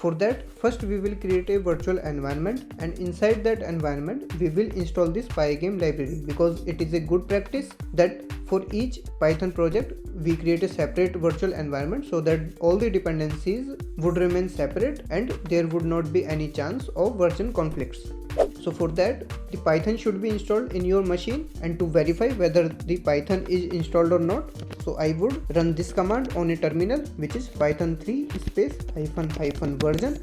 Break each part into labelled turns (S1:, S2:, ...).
S1: For that, first we will create a virtual environment, and inside that environment we will install this Pygame library, because it is a good practice that for each Python project we create a separate virtual environment so that all the dependencies would remain separate and there would not be any chance of version conflicts. So for that, the Python should be installed in your machine, and to verify whether the Python is installed or not, so I would run this command on a terminal, which is python 3 space -- version.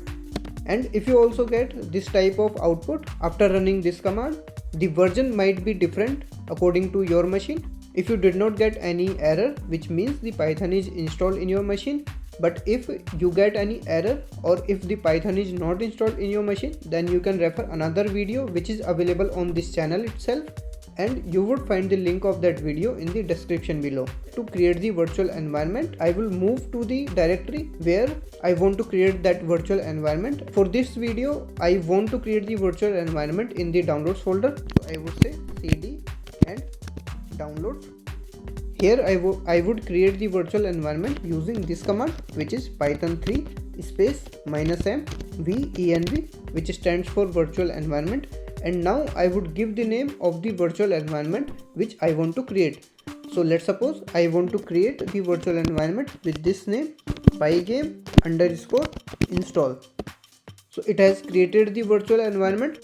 S1: And if you also get this type of output after running this command, the version might be different according to your machine. If you did not get any error, which means the Python is installed in your machine. But if you get any error, or if the Python is not installed in your machine, then you can refer another video which is available on this channel itself, and you would find the link of that video in the description below. To create the virtual environment, I will move to the directory where I want to create that virtual environment. For this video, I want to create the virtual environment in the downloads folder. So I would say cd and downloads. Here I would create the virtual environment using this command, which is python 3 space -m venv, which stands for virtual environment. And now I would give the name of the virtual environment which I want to create. So let's suppose I want to create the virtual environment with this name, pygame_install. So it has created the virtual environment.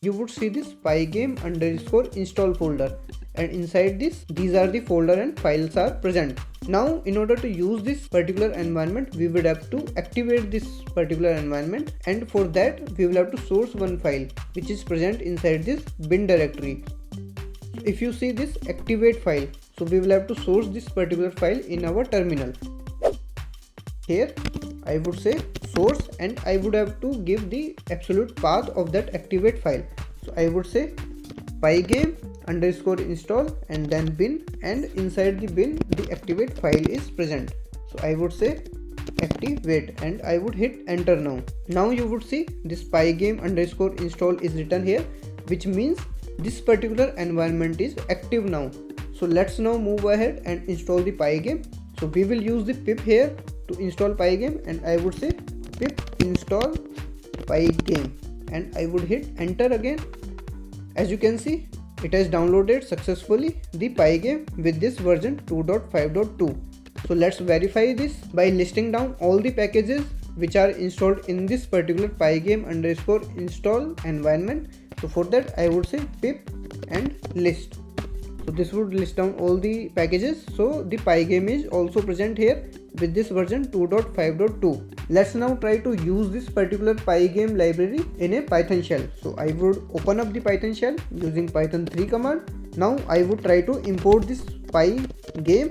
S1: You would see this pygame_install folder, and inside this, these are the folder and files are present. Now, in order to use this particular environment, we would have to activate this particular environment, and for that we will have to source one file which is present inside this bin directory. So if you see this activate file, so we will have to source this particular file in our terminal. Here I would say source, and I would have to give the absolute path of that activate file. So I would say pygame_install and then bin, and inside the bin the activate file is present. So I would say activate, and I would hit enter now. Now you would see this pygame_install is written here, which means this particular environment is active now. So let's now move ahead and install the Pygame. So we will use the pip here to install Pygame, and I would say pip install Pygame, and I would hit enter again. As you can see, it has downloaded successfully the Pygame with this version 2.5.2. So let's verify this by listing down all the packages which are installed in this particular pygame_install environment. So for that I would say pip and list. So this would list down all the packages. So the Pygame is also present here with this version 2.5.2. Let's now try to use this particular Pygame library in a Python shell. So I would open up the Python shell using python 3 command. Now I would try to import this Pygame.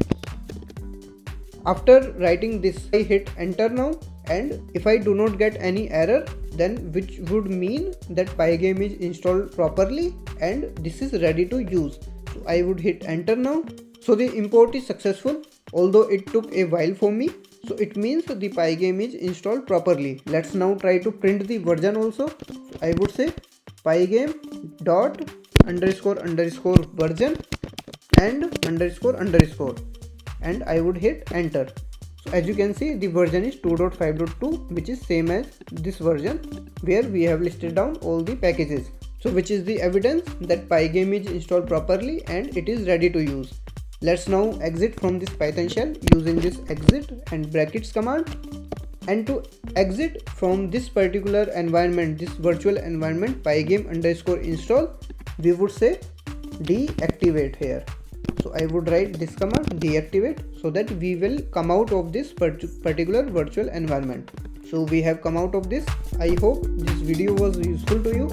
S1: After writing this, I hit enter now, and if I do not get any error, then which would mean that Pygame is installed properly and this is ready to use. So I would hit enter now. So the import is successful, although it took a while for me. So it means the Pygame is installed properly. Let's now try to print the version also. So I would say pygame.__version and __, and I would hit enter. So as you can see, the version is 2.5.2, which is same as this version where we have listed down all the packages. So which is the evidence that Pygame is installed properly and it is ready to use. Let's now exit from this Python shell using this exit and brackets command. And to exit from this particular environment, this virtual environment Pygame_install, we would say deactivate here. So I would write this command deactivate, so that we will come out of this particular virtual environment. So we have come out of this. I hope this video was useful to you.